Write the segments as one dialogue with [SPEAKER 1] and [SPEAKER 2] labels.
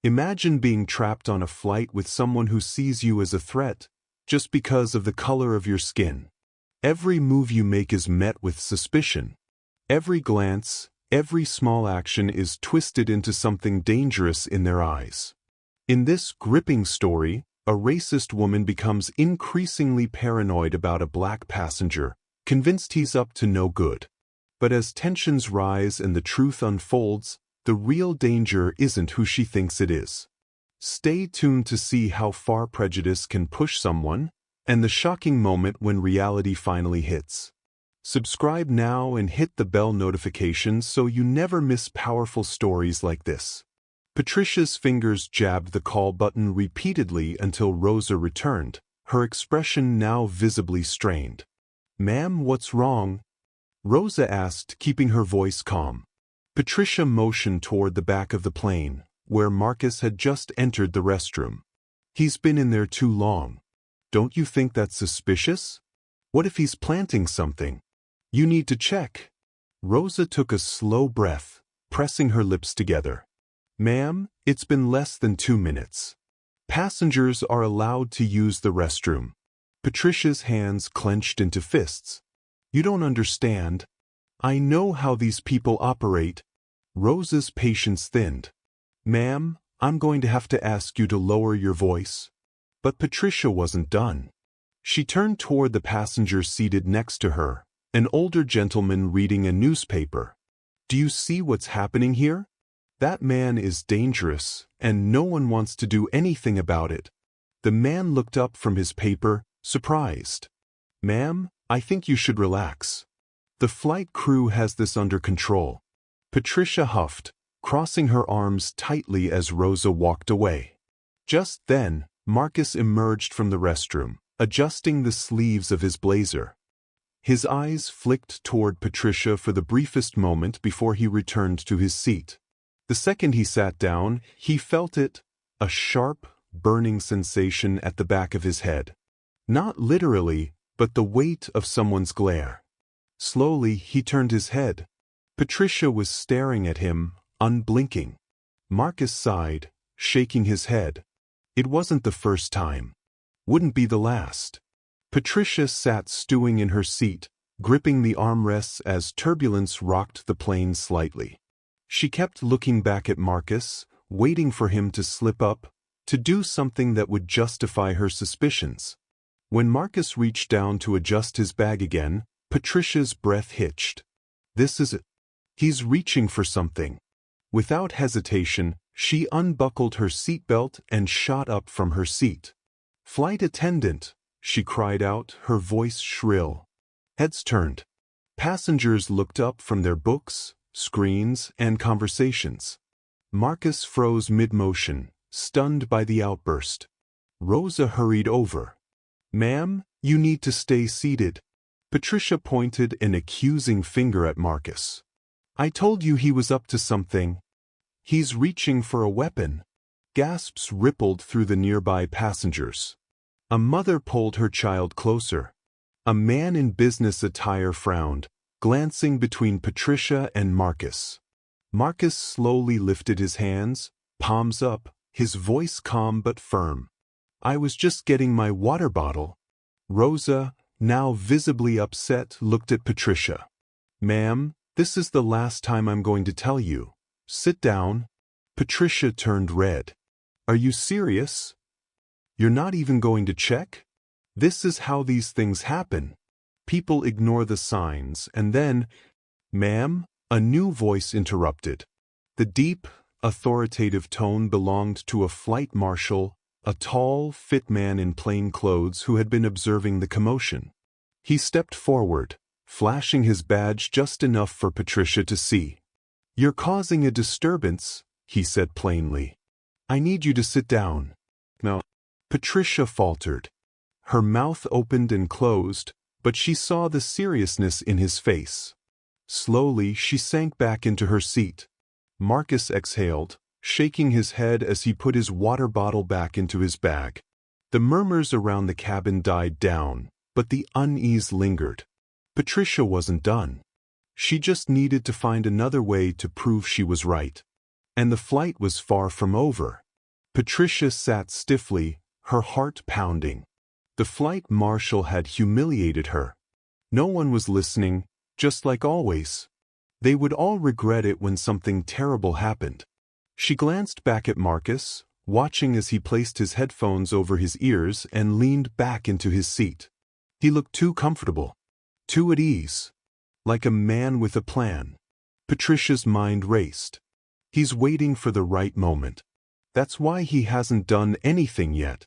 [SPEAKER 1] Imagine being trapped on a flight with someone who sees you as a threat, just because of the color of your skin. Every move you make is met with suspicion. Every glance, every small action is twisted into something dangerous in their eyes. In this gripping story, a racist woman becomes increasingly paranoid about a black passenger, convinced he's up to no good. But as tensions rise and the truth unfolds, the real danger isn't who she thinks it is. Stay tuned to see how far prejudice can push someone, and the shocking moment when reality finally hits. Subscribe now and hit the bell notification so you never miss powerful stories like this. Patricia's fingers jabbed the call button repeatedly until Rosa returned, her expression now visibly strained. "Ma'am, what's wrong?" Rosa asked, keeping her voice calm. Patricia motioned toward the back of the plane, where Marcus had just entered the restroom. "He's been in there too long. Don't you think that's suspicious? What if he's planting something? You need to check." Rosa took a slow breath, pressing her lips together. "Ma'am, it's been less than 2 minutes. Passengers are allowed to use the restroom." Patricia's hands clenched into fists. "You don't understand. I know how these people operate." Rosa's patience thinned. "Ma'am, I'm going to have to ask you to lower your voice." But Patricia wasn't done. She turned toward the passenger seated next to her, an older gentleman reading a newspaper. "Do you see what's happening here? That man is dangerous, and no one wants to do anything about it." The man looked up from his paper, surprised. "Ma'am, I think you should relax. The flight crew has this under control." Patricia huffed, crossing her arms tightly as Rosa walked away. Just then, Marcus emerged from the restroom, adjusting the sleeves of his blazer. His eyes flicked toward Patricia for the briefest moment before he returned to his seat. The second he sat down, he felt it, a sharp, burning sensation at the back of his head. Not literally, but the weight of someone's glare. Slowly, he turned his head. Patricia was staring at him, unblinking. Marcus sighed, shaking his head. It wasn't the first time. Wouldn't be the last. Patricia sat stewing in her seat, gripping the armrests as turbulence rocked the plane slightly. She kept looking back at Marcus, waiting for him to slip up, to do something that would justify her suspicions. When Marcus reached down to adjust his bag again, Patricia's breath hitched. "This is it. He's reaching for something." Without hesitation, she unbuckled her seatbelt and shot up from her seat. "Flight attendant," she cried out, her voice shrill. Heads turned. Passengers looked up from their books, screens, and conversations. Marcus froze mid-motion, stunned by the outburst. Rosa hurried over. "Ma'am, you need to stay seated." Patricia pointed an accusing finger at Marcus. "I told you he was up to something. He's reaching for a weapon." Gasps rippled through the nearby passengers. A mother pulled her child closer. A man in business attire frowned, glancing between Patricia and Marcus. Marcus slowly lifted his hands, palms up, his voice calm but firm. "I was just getting my water bottle." Rosa, now visibly upset, looked at Patricia. "Ma'am, this is the last time I'm going to tell you. Sit down." Patricia turned red. "Are you serious? You're not even going to check? This is how these things happen. People ignore the signs and then—" "Ma'am," a new voice interrupted. The deep, authoritative tone belonged to a flight marshal, a tall, fit man in plain clothes who had been observing the commotion. He stepped forward, flashing his badge just enough for Patricia to see. "You're causing a disturbance," he said plainly. "I need you to sit down." "No." Patricia faltered. Her mouth opened and closed, but she saw the seriousness in his face. Slowly, she sank back into her seat. Marcus exhaled, shaking his head as he put his water bottle back into his bag. The murmurs around the cabin died down, but the unease lingered. Patricia wasn't done. She just needed to find another way to prove she was right. And the flight was far from over. Patricia sat stiffly, her heart pounding. The flight marshal had humiliated her. No one was listening, just like always. They would all regret it when something terrible happened. She glanced back at Marcus, watching as he placed his headphones over his ears and leaned back into his seat. He looked too comfortable, too at ease, like a man with a plan. Patricia's mind raced. He's waiting for the right moment. That's why he hasn't done anything yet.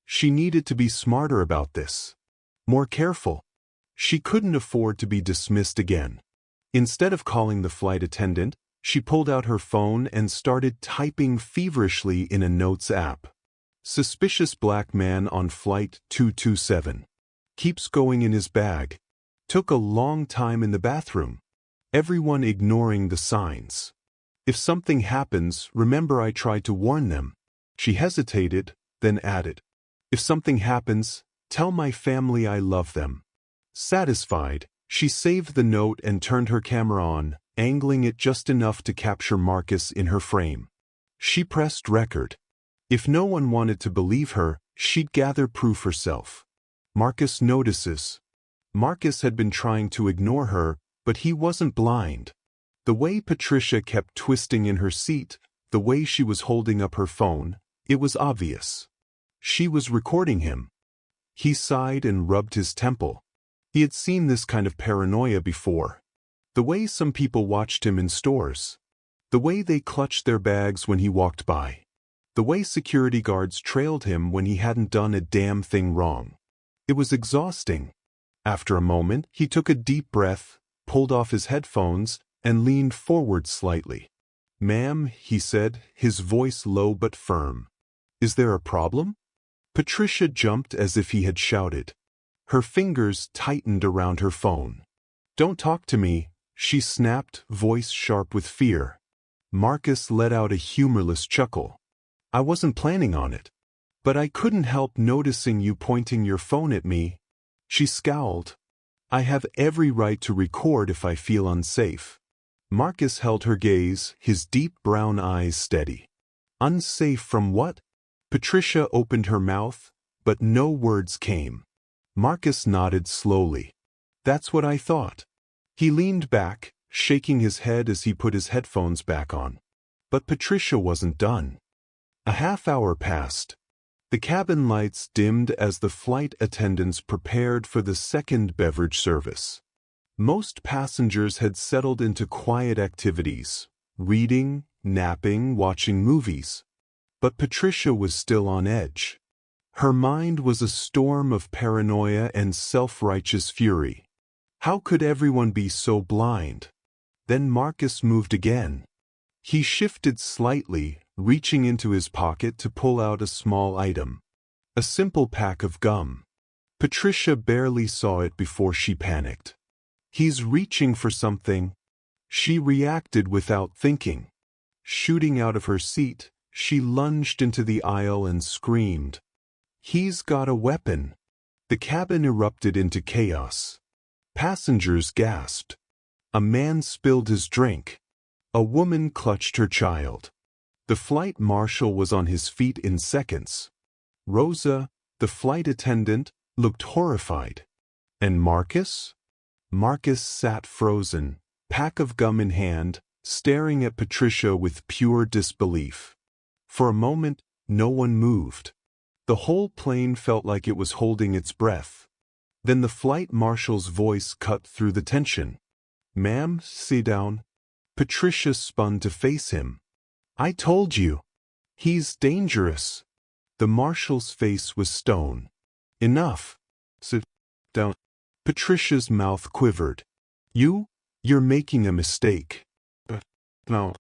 [SPEAKER 1] She needed to be smarter about this. More careful. She couldn't afford to be dismissed again. Instead of calling the flight attendant, she pulled out her phone and started typing feverishly in a notes app. Suspicious black man on flight 227. Keeps going in his bag. Took a long time in the bathroom. Everyone ignoring the signs. If something happens, remember I tried to warn them. She hesitated, then added, if something happens, tell my family I love them. Satisfied, she saved the note and turned her camera on, angling it just enough to capture Marcus in her frame. She pressed record. If no one wanted to believe her, she'd gather proof herself. Marcus notices. Marcus had been trying to ignore her, but he wasn't blind. The way Patricia kept twisting in her seat, the way she was holding up her phone, it was obvious. She was recording him. He sighed and rubbed his temple. He had seen this kind of paranoia before. The way some people watched him in stores. The way they clutched their bags when he walked by. The way security guards trailed him when he hadn't done a damn thing wrong. It was exhausting. After a moment, he took a deep breath, pulled off his headphones, and leaned forward slightly. Ma'am, he said, his voice low but firm. Is there a problem? Patricia jumped as if he had shouted. Her fingers tightened around her phone. Don't talk to me, she snapped, voice sharp with fear. Marcus let out a humorless chuckle. I wasn't planning on it. But I couldn't help noticing you pointing your phone at me. She scowled. I have every right to record if I feel unsafe. Marcus held her gaze, his deep brown eyes steady. Unsafe from what? Patricia opened her mouth, but no words came. Marcus nodded slowly. That's what I thought. He leaned back, shaking his head as he put his headphones back on. But Patricia wasn't done. A half hour passed. The cabin lights dimmed as the flight attendants prepared for the second beverage service. Most passengers had settled into quiet activities, reading, napping, watching movies. But Patricia was still on edge. Her mind was a storm of paranoia and self-righteous fury. How could everyone be so blind? Then Marcus moved again. He shifted slightly, reaching into his pocket to pull out a small item. A simple pack of gum. Patricia barely saw it before she panicked. He's reaching for something. She reacted without thinking. Shooting out of her seat, she lunged into the aisle and screamed. He's got a weapon. The cabin erupted into chaos. Passengers gasped. A man spilled his drink. A woman clutched her child. The flight marshal was on his feet in seconds. Rosa, the flight attendant, looked horrified. And Marcus? Marcus sat frozen, pack of gum in hand, staring at Patricia with pure disbelief. For a moment, no one moved. The whole plane felt like it was holding its breath. Then the flight marshal's voice cut through the tension. Ma'am, sit down. Patricia spun to face him. I told you. He's dangerous. The marshal's face was stone. Enough. Sit down. Patricia's mouth quivered. You're making a mistake. No.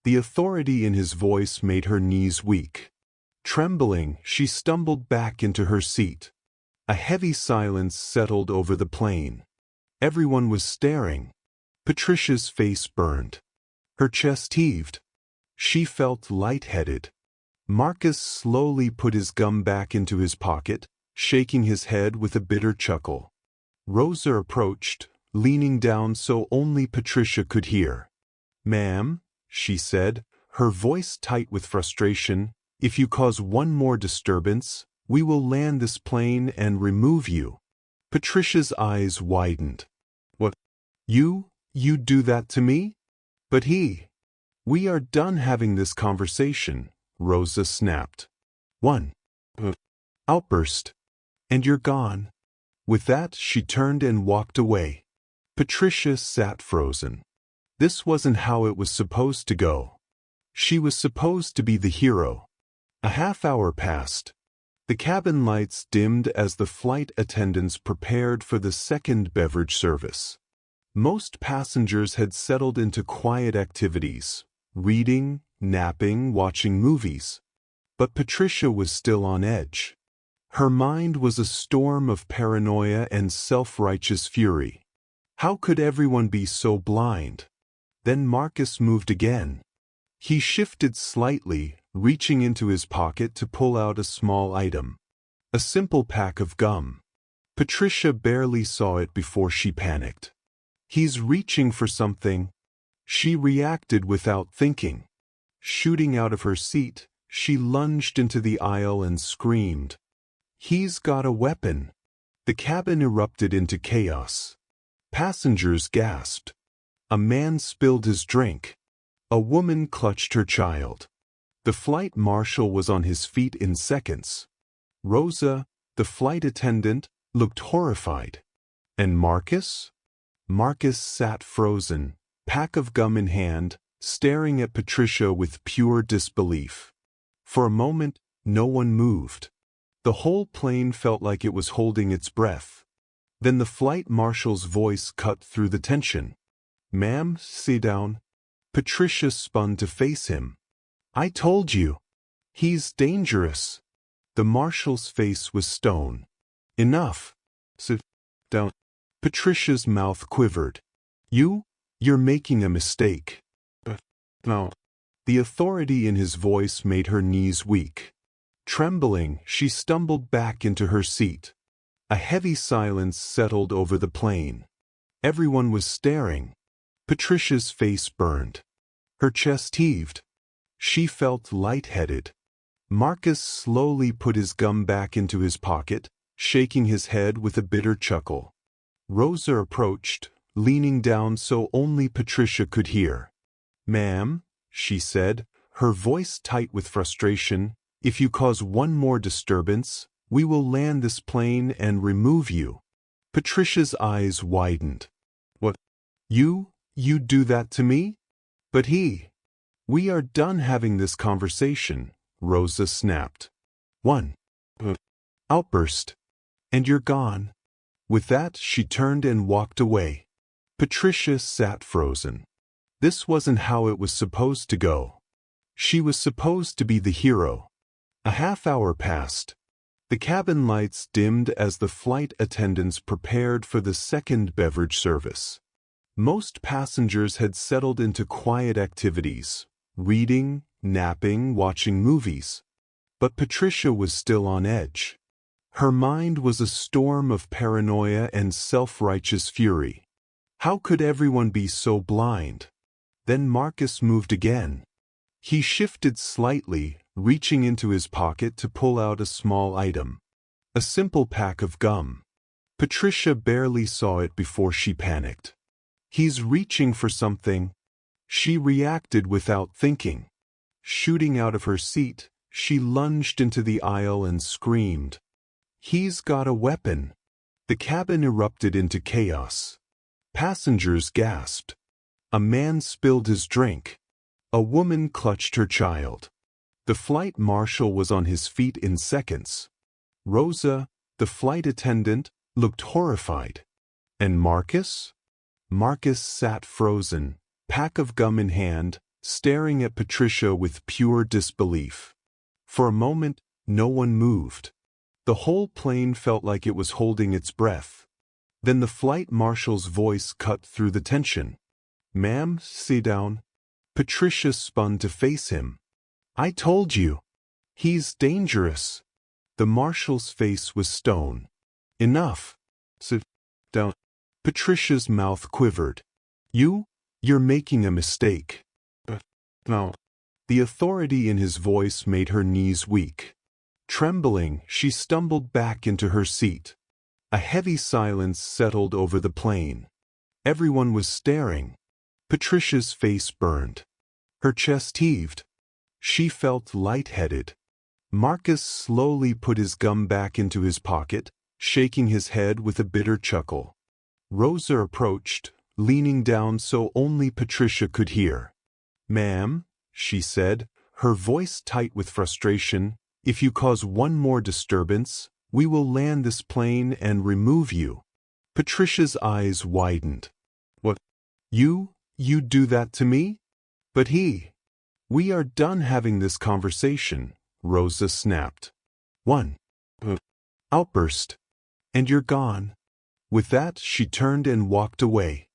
[SPEAKER 1] The authority in his voice made her knees weak. Trembling, she stumbled back into her seat. A heavy silence settled over the plane. Everyone was staring. Patricia's face burned. Her chest heaved. She felt lightheaded. Marcus slowly put his gum back into his pocket, shaking his head with a bitter chuckle. Rosa approached, leaning down so only Patricia could hear. Ma'am, she said, her voice tight with frustration, If you cause one more disturbance, we will land this plane and remove you. Patricia's eyes widened. What? You do that to me? But we are done having this conversation, Rosa snapped. One outburst, and you're gone. With that, she turned and walked away. Patricia sat frozen. This wasn't how it was supposed to go. She was supposed to be the hero. A half-hour passed. The cabin lights dimmed as the flight attendants prepared for the second beverage service. Most passengers had settled into quiet activities, reading, napping, watching movies. But Patricia was still on edge. Her mind was a storm of paranoia and self-righteous fury. How could everyone be so blind? Then Marcus moved again. He shifted slightly, reaching into his pocket to pull out a small item. A simple pack of gum. Patricia barely saw it before she panicked. He's reaching for something. She reacted without thinking. Shooting out of her seat, she lunged into the aisle and screamed. He's got a weapon. The cabin erupted into chaos. Passengers gasped. A man spilled his drink. A woman clutched her child. The flight marshal was on his feet in seconds. Rosa, the flight attendant, looked horrified. And Marcus? Marcus sat frozen, pack of gum in hand, staring at Patricia with pure disbelief. For a moment, no one moved. The whole plane felt like it was holding its breath. Then the flight marshal's voice cut through the tension. "Ma'am, sit down." Patricia spun to face him. "I told you. He's dangerous." The marshal's face was stone. "Enough. Sit down." Patricia's mouth quivered. You're making a mistake." "No." The authority in his voice made her knees weak. Trembling, she stumbled back into her seat. A heavy silence settled over the plane. Everyone was staring. Patricia's face burned. Her chest heaved. She felt lightheaded. Marcus slowly put his gum back into his pocket, shaking his head with a bitter chuckle. Rosa approached, leaning down so only Patricia could hear. "Ma'am," she said, her voice tight with frustration, "if you cause one more disturbance, we will land this plane and remove you." Patricia's eyes widened. "What? You do that to me? But we are done having this conversation," Rosa snapped. One outburst, and you're gone. With that, she turned and walked away. Patricia sat frozen. This wasn't how it was supposed to go. She was supposed to be the hero. A half-hour passed. The cabin lights dimmed as the flight attendants prepared for the second beverage service. Most passengers had settled into quiet activities, reading, napping, watching movies. But Patricia was still on edge. Her mind was a storm of paranoia and self-righteous fury. How could everyone be so blind? Then Marcus moved again. He shifted slightly, reaching into his pocket to pull out a small item. A simple pack of gum. Patricia barely saw it before she panicked. He's reaching for something. She reacted without thinking. Shooting out of her seat, she lunged into the aisle and screamed. He's got a weapon. The cabin erupted into chaos. Passengers gasped. A man spilled his drink. A woman clutched her child. The flight marshal was on his feet in seconds. Rosa, the flight attendant, looked horrified. And Marcus? Marcus sat frozen, pack of gum in hand, staring at Patricia with pure disbelief. For a moment, no one moved. The whole plane felt like it was holding its breath. Then the flight marshal's voice cut through the tension. "Ma'am, sit down." Patricia spun to face him. "I told you. He's dangerous." The marshal's face was stone. "Enough. Sit down." Patricia's mouth quivered. You're making a mistake." "No." The authority in his voice made her knees weak. Trembling, she stumbled back into her seat. A heavy silence settled over the plane. Everyone was staring. Patricia's face burned. Her chest heaved. She felt lightheaded. Marcus slowly put his gum back into his pocket, shaking his head with a bitter chuckle. Rosa approached, leaning down so only Patricia could hear. "Ma'am," she said, her voice tight with frustration, "if you cause one more disturbance, we will land this plane and remove you." Patricia's eyes widened. "What? You'd do that to me?" "But we are done having this conversation," Rosa snapped. One outburst, and you're gone. With that, she turned and walked away.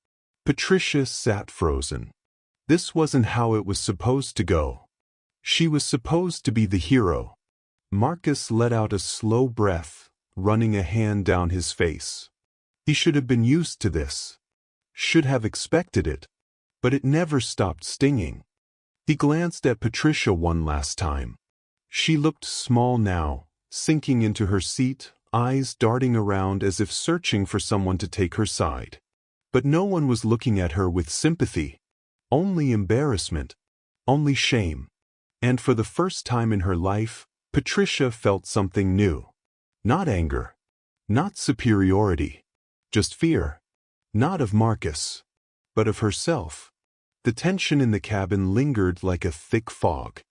[SPEAKER 1] Patricia sat frozen. This wasn't how it was supposed to go. She was supposed to be the hero. Marcus let out a slow breath, running a hand down his face. He should have been used to this. Should have expected it. But it never stopped stinging. He glanced at Patricia one last time. She looked small now, sinking into her seat, eyes darting around as if searching for someone to take her side. But no one was looking at her with sympathy. Only embarrassment. Only shame. And for the first time in her life, Patricia felt something new. Not anger. Not superiority. Just fear. Not of Marcus, but of herself. The tension in the cabin lingered like a thick fog.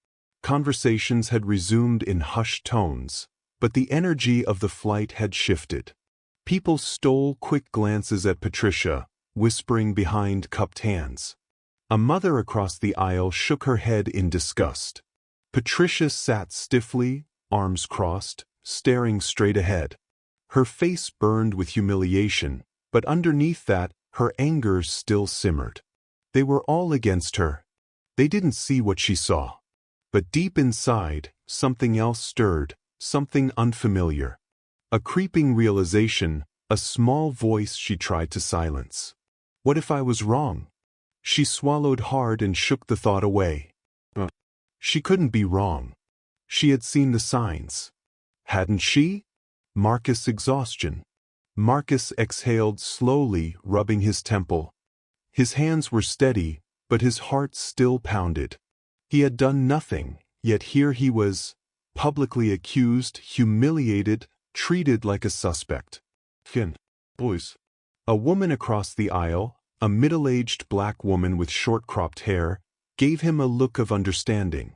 [SPEAKER 1] Conversations had resumed in hushed tones, but the energy of the flight had shifted. People stole quick glances at Patricia, whispering behind cupped hands. A mother across the aisle shook her head in disgust. Patricia sat stiffly, arms crossed, staring straight ahead. Her face burned with humiliation, but underneath that, her anger still simmered. They were all against her. They didn't see what she saw. But deep inside, something else stirred, something unfamiliar. A creeping realization, a small voice she tried to silence. What if I was wrong? She swallowed hard and shook the thought away. She couldn't be wrong. She had seen the signs. Hadn't she? Marcus' exhaustion. Marcus exhaled slowly, rubbing his temple. His hands were steady, but his heart still pounded. He had done nothing, yet here he was, publicly accused, humiliated, treated like a suspect. Boys. A woman across the aisle, a middle-aged black woman with short-cropped hair, gave him a look of understanding.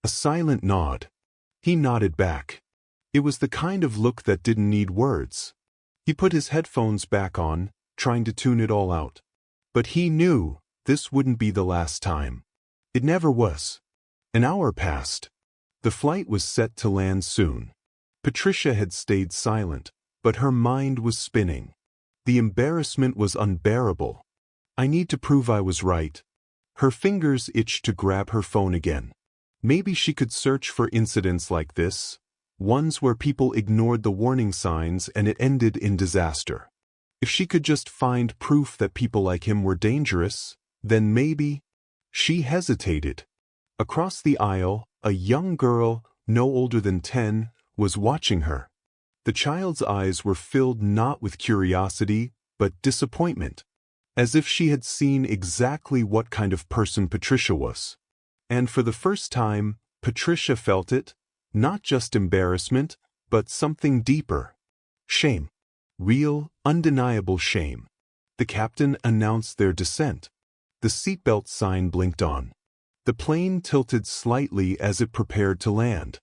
[SPEAKER 1] A silent nod. He nodded back. It was the kind of look that didn't need words. He put his headphones back on, trying to tune it all out. But he knew this wouldn't be the last time. It never was. An hour passed. The flight was set to land soon. Patricia had stayed silent, but her mind was spinning. The embarrassment was unbearable. I need to prove I was right. Her fingers itched to grab her phone again. Maybe she could search for incidents like this, ones where people ignored the warning signs and it ended in disaster. If she could just find proof that people like him were dangerous, then maybe. She hesitated. Across the aisle, a young girl, no older than 10, was watching her. The child's eyes were filled not with curiosity, but disappointment, as if she had seen exactly what kind of person Patricia was. And for the first time, Patricia felt it, not just embarrassment, but something deeper. Shame. Real, undeniable shame. The captain announced their descent. The seatbelt sign blinked on. The plane tilted slightly as it prepared to land.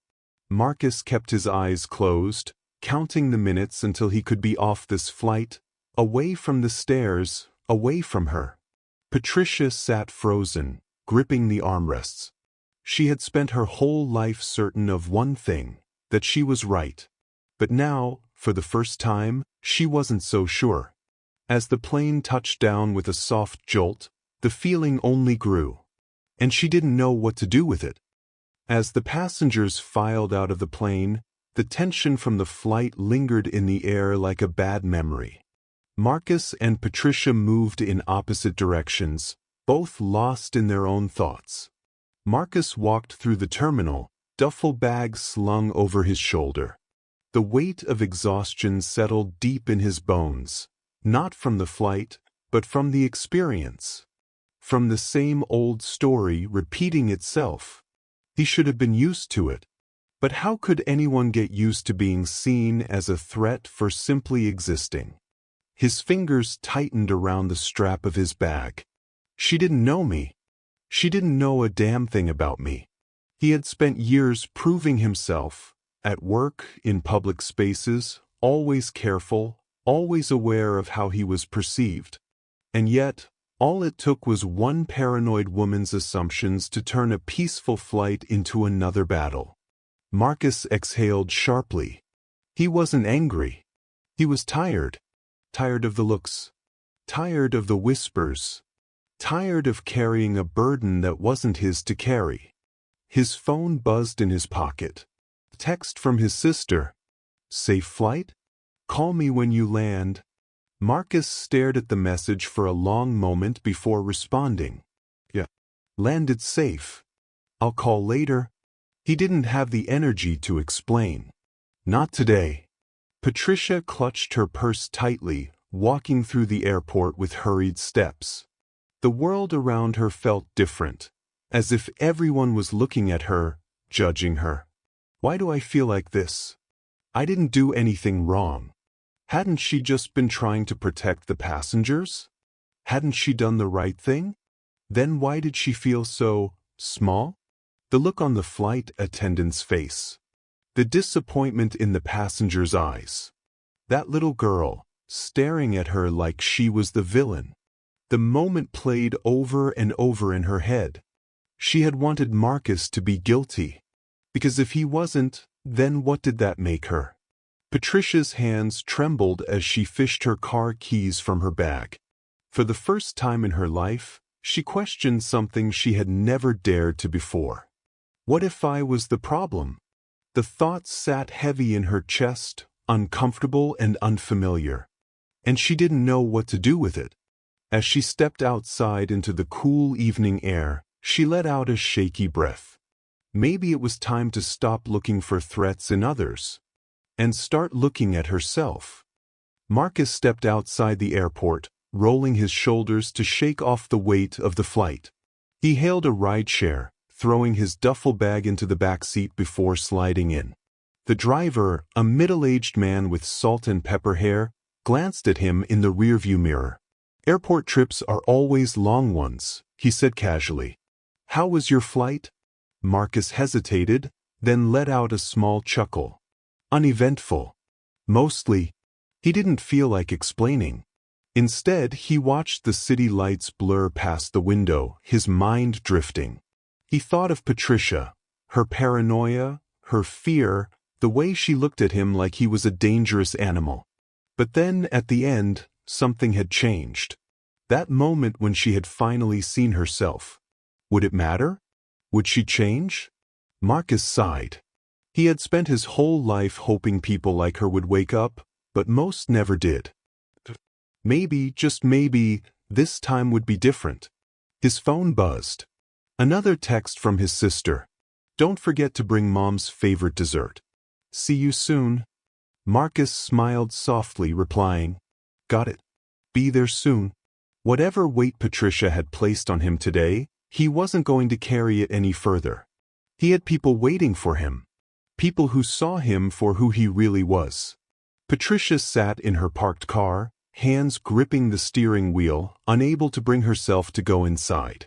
[SPEAKER 1] Marcus kept his eyes closed, counting the minutes until he could be off this flight, away from the stairs, away from her. Patricia sat frozen, gripping the armrests. She had spent her whole life certain of one thing, that she was right. But now, for the first time, she wasn't so sure. As the plane touched down with a soft jolt, the feeling only grew. And she didn't know what to do with it. As the passengers filed out of the plane, the tension from the flight lingered in the air like a bad memory. Marcus and Patricia moved in opposite directions, both lost in their own thoughts. Marcus walked through the terminal, duffel bag slung over his shoulder. The weight of exhaustion settled deep in his bones, not from the flight, but from the experience. From the same old story repeating itself. He should have been used to it. But how could anyone get used to being seen as a threat for simply existing? His fingers tightened around the strap of his bag. She didn't know me. She didn't know a damn thing about me. He had spent years proving himself, at work, in public spaces, always careful, always aware of how he was perceived. And yet, all it took was one paranoid woman's assumptions to turn a peaceful flight into another battle. Marcus exhaled sharply. He wasn't angry. He was tired. Tired of the looks. Tired of the whispers. Tired of carrying a burden that wasn't his to carry. His phone buzzed in his pocket. Text from his sister. Safe flight? Call me when you land. Marcus stared at the message for a long moment before responding. Yeah. Landed safe. I'll call later. He didn't have the energy to explain. Not today. Patricia clutched her purse tightly, walking through the airport with hurried steps. The world around her felt different, as if everyone was looking at her, judging her. Why do I feel like this? I didn't do anything wrong. Hadn't she just been trying to protect the passengers? Hadn't she done the right thing? Then why did she feel so small? The look on the flight attendant's face. The disappointment in the passenger's eyes. That little girl, staring at her like she was the villain. The moment played over and over in her head. She had wanted Marcus to be guilty. Because if he wasn't, then what did that make her? Patricia's hands trembled as she fished her car keys from her bag. For the first time in her life, she questioned something she had never dared to before. What if I was the problem? The thought sat heavy in her chest, uncomfortable and unfamiliar. And she didn't know what to do with it. As she stepped outside into the cool evening air, she let out a shaky breath. Maybe it was time to stop looking for threats in others. And start looking at herself. Marcus stepped outside the airport, rolling his shoulders to shake off the weight of the flight. He hailed a rideshare, throwing his duffel bag into the back seat before sliding in. The driver, a middle-aged man with salt and pepper hair, glanced at him in the rearview mirror. Airport trips are always long ones, he said casually. How was your flight? Marcus hesitated, then let out a small chuckle. Uneventful. Mostly. He didn't feel like explaining. Instead, he watched the city lights blur past the window, his mind drifting. He thought of Patricia, her paranoia, her fear, the way she looked at him like he was a dangerous animal. But then, at the end, something had changed. That moment when she had finally seen herself. Would it matter? Would she change? Marcus sighed. He had spent his whole life hoping people like her would wake up, but most never did. Maybe, just maybe, this time would be different. His phone buzzed. Another text from his sister. Don't forget to bring Mom's favorite dessert. See you soon. Marcus smiled softly, replying, Got it. Be there soon. Whatever weight Patricia had placed on him today, he wasn't going to carry it any further. He had people waiting for him. People who saw him for who he really was. Patricia sat in her parked car, hands gripping the steering wheel, unable to bring herself to go inside.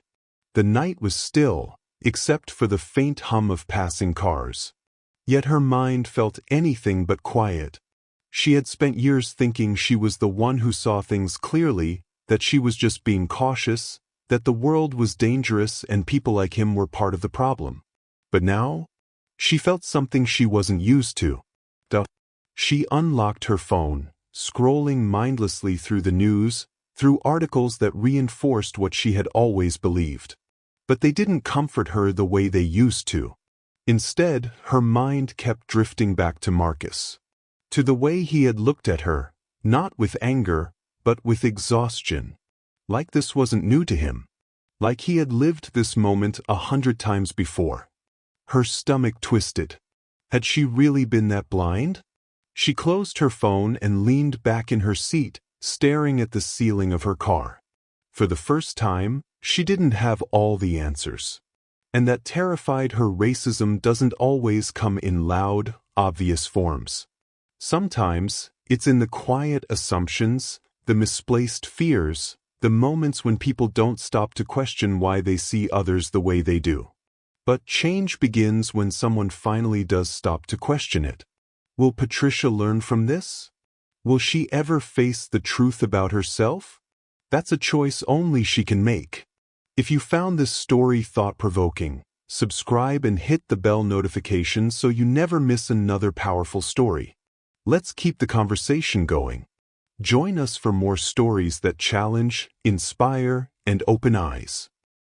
[SPEAKER 1] The night was still, except for the faint hum of passing cars. Yet her mind felt anything but quiet. She had spent years thinking she was the one who saw things clearly, that she was just being cautious, that the world was dangerous and people like him were part of the problem. But now, she felt something she wasn't used to. She unlocked her phone, scrolling mindlessly through the news, through articles that reinforced what she had always believed. But they didn't comfort her the way they used to. Instead, her mind kept drifting back to Marcus. To the way he had looked at her, not with anger, but with exhaustion. Like this wasn't new to him. like he had lived this moment 100 times before. Her stomach twisted. Had she really been that blind? She closed her phone and leaned back in her seat, staring at the ceiling of her car. For the first time, she didn't have all the answers. And that terrified her. Racism doesn't always come in loud, obvious forms. Sometimes, it's in the quiet assumptions, the misplaced fears, the moments when people don't stop to question why they see others the way they do. But change begins when someone finally does stop to question it. Will Patricia learn from this? Will she ever face the truth about herself? That's a choice only she can make. If you found this story thought-provoking, subscribe and hit the bell notification so you never miss another powerful story. Let's keep the conversation going. Join us for more stories that challenge, inspire, and open eyes.